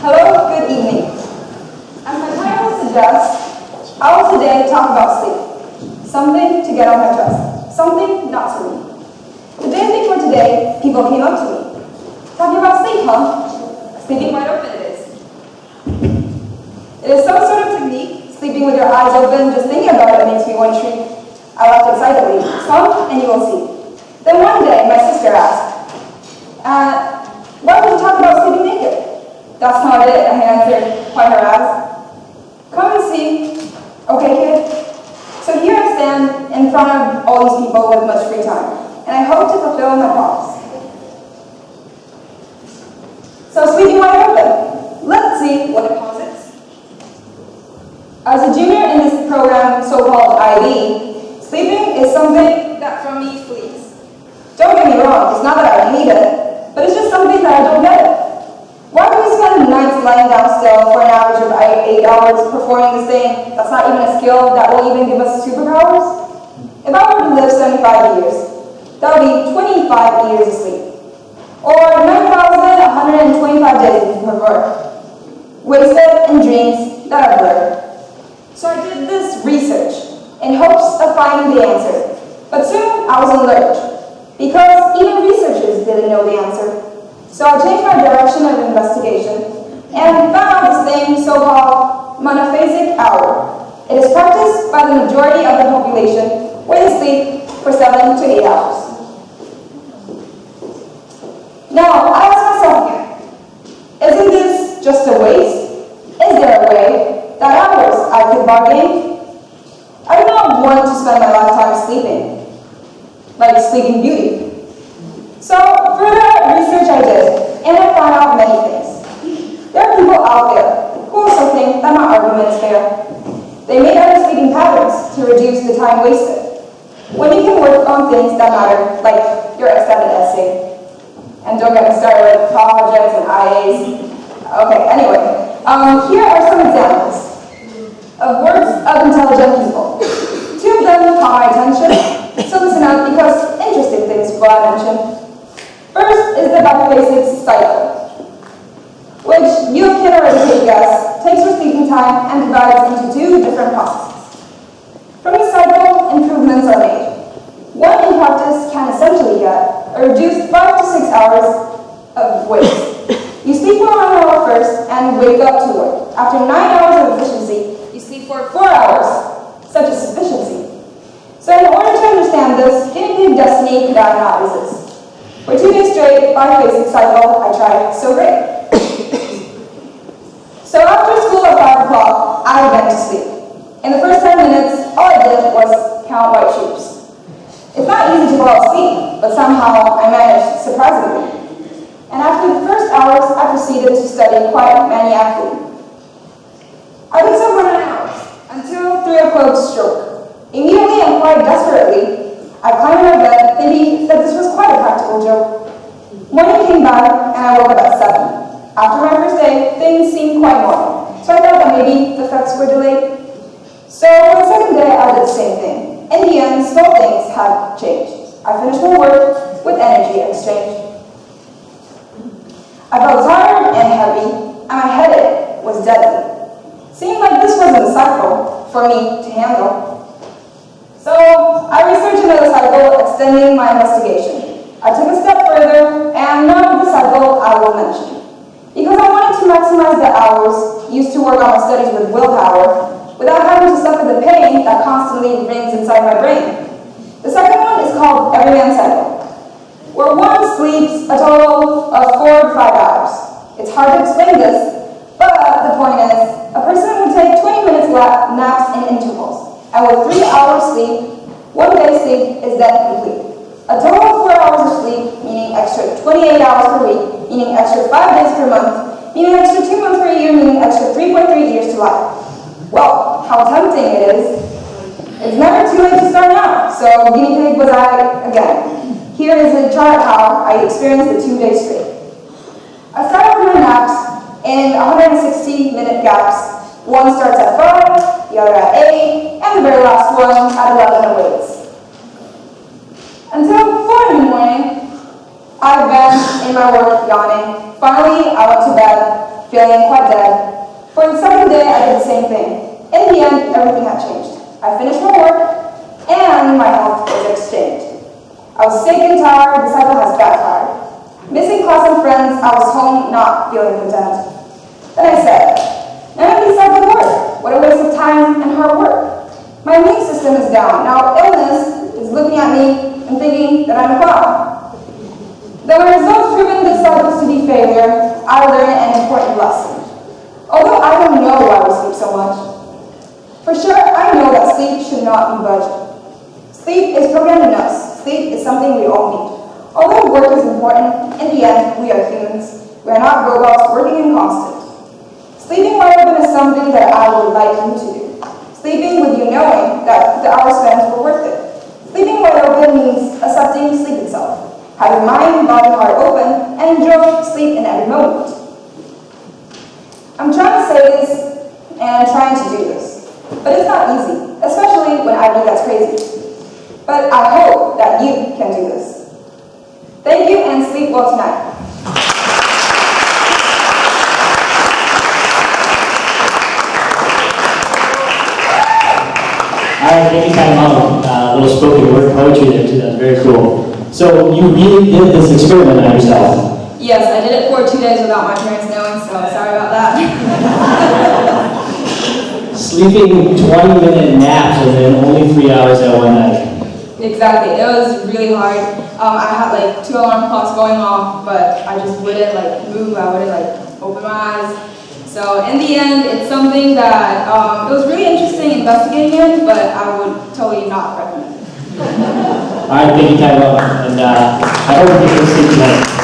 Hello, good evening. As my title suggests, I will today talk about sleep. Something to get off my chest. Something not to read. The day before today, people came up to me. Talking about sleep, huh? Sleeping wide open it is. It is some sort of technique. Sleeping with your eyes open, just thinking about it makes me want to shriek. I laughed excitedly. Come and you will see. Then one day, my sister asked, why would you talk about sleeping naked? That's not it, I answered, quite harassed. Come and see. Okay, kid. So here I stand in front of all these people with much free time, and I hope to fulfill my promise. So sleeping wide open. Let's see what it posits. As a junior in this program, so-called IB, sleeping is something that from me flees. Don't get me wrong, it's not that I hate it, but it's just something that I don't get it. Why do we spend nights lying down still for an average of 8 hours performing this thing that's not even a skill that will even give us superpowers? If I were to live 75 years, that would be 25 years of sleep. Or 9,125 days if you prefer. Wasted in dreams that are blurred. So I did this research in hopes of finding the answer. But soon I was in lurch, because even researchers didn't know the answer. So I changed my direction of investigation and found this thing so-called monophasic hour. It is practiced by the majority of the population where they sleep for 7 to 8 hours. Now, I ask myself again, isn't this just a waste? Is there a way that hours I could bargain? I do not want to spend my lifetime sleeping, like Sleeping Beauty. So, further research I did, and I found out many things. There are people out there who also think that my argument is fair. They made other sleeping patterns to reduce the time wasted, when you can work on things that matter, like your extended essay. And don't get me started with projects and IAs. Okay, anyway, here are some examples of works of intelligent people. 2 of them caught my attention, so listen up because interesting things will I mention. First is the biphasic cycle, which you can already take a guess, takes your sleeping time and divides into 2 different processes. From the cycle, improvements are made. One in practice can essentially get a reduced 5 to 6 hours of waste. You sleep for 1 hour first and wake up to work. After 9 hours of efficiency, you sleep for 4 hours. Such is efficiency. So in order to understand this, guinea pig destiny could I not resist. For 2 days straight, biphasic cycle, I tried, so great. So after school at 5 o'clock, I went to sleep. In the first 10 minutes, all I did was count white sheeps. It's not easy to fall asleep, but somehow I managed surprisingly. And after the first hours, I proceeded to study quite maniacally. I took some 9 hours, until 3 o'clock stroke. Immediately and quite desperately, I climbed out of bed, thinking that this was quite a practical joke. Morning came by, and I woke up at 7. After my first day, things seemed quite normal, so I thought that maybe the effects were delayed. So for the second day, I did the same thing. In the end, small things had changed. I finished my work with energy exchange. I felt tired and heavy, and my headache was deadly. Seemed like this wasn't a cycle for me to handle. So I researched another cycle, extending my investigation. I took a step further, and none of the cycle I will mention, because I wanted to maximize the hours used to work on my studies with willpower, without having to suffer the pain that constantly rings inside my brain. The second one is called every man cycle, where one sleeps a total of 4 to 5 hours. It's hard to explain this, but the point is, a person would take 20 minutes naps in intervals. And with 3 hours sleep, 1 day sleep is then complete. A total of 4 hours of sleep, meaning extra 28 hours per week, meaning extra 5 days per month, meaning extra 2 months per year, meaning extra 3.3 years to life. Well, how tempting it is. It's never too late to start now, so guinea pig was I again. Here is a chart how I experienced the 2 days straight. I start with my naps in 160-minute gaps. One starts at 5, the other at 8, and the very last one at 11 awaits. Until 4 in the morning, I've been in my work yawning. Finally, I went to bed. feeling quite dead. For the second day, I did the same thing. In the end, everything had changed. I finished my work, and my health was exchanged. I was sick and tired, the cycle has backfired. Missing class and friends, I was home not feeling content. Then I said, none of these cycles work. What a waste of time and hard work. My immune system is down. Now illness is looking at me and thinking that I'm a clown. Though my results proven the cycles to be failure, I learned an important lesson. Although I don't know why we sleep so much, for sure I know that sleep should not be budged. Sleep is programmed in us. Sleep is something we all need. Although work is important, in the end, we are humans. We are not robots working in constant. Sleeping wide open is something that I would like you to do. Sleeping with you knowing that the hours spent were worth it. Sleeping wide open means accepting sleep itself. Have your mind, body, heart open, and enjoy sleep in every moment. I'm trying to say this and trying to do this, but it's not easy, especially when I do that's crazy. But I hope that you can do this. Thank you and sleep well tonight. All right, thank you, Tai meng. A little spoken word poetry there too. That's very cool. So you really did this experiment on yourself? Yes, I did it for 2 days without my parents knowing, so sorry about that. Sleeping 20-minute naps and then only 3 hours at one night. Exactly, it was really hard. I had like 2 alarm clocks going off, but I just wouldn't like move. I wouldn't like open my eyes. So in the end, it's something that it was really interesting investigating it, but I would totally not recommend. All right, thank you, Tai meng, and I hope you can sleep tonight.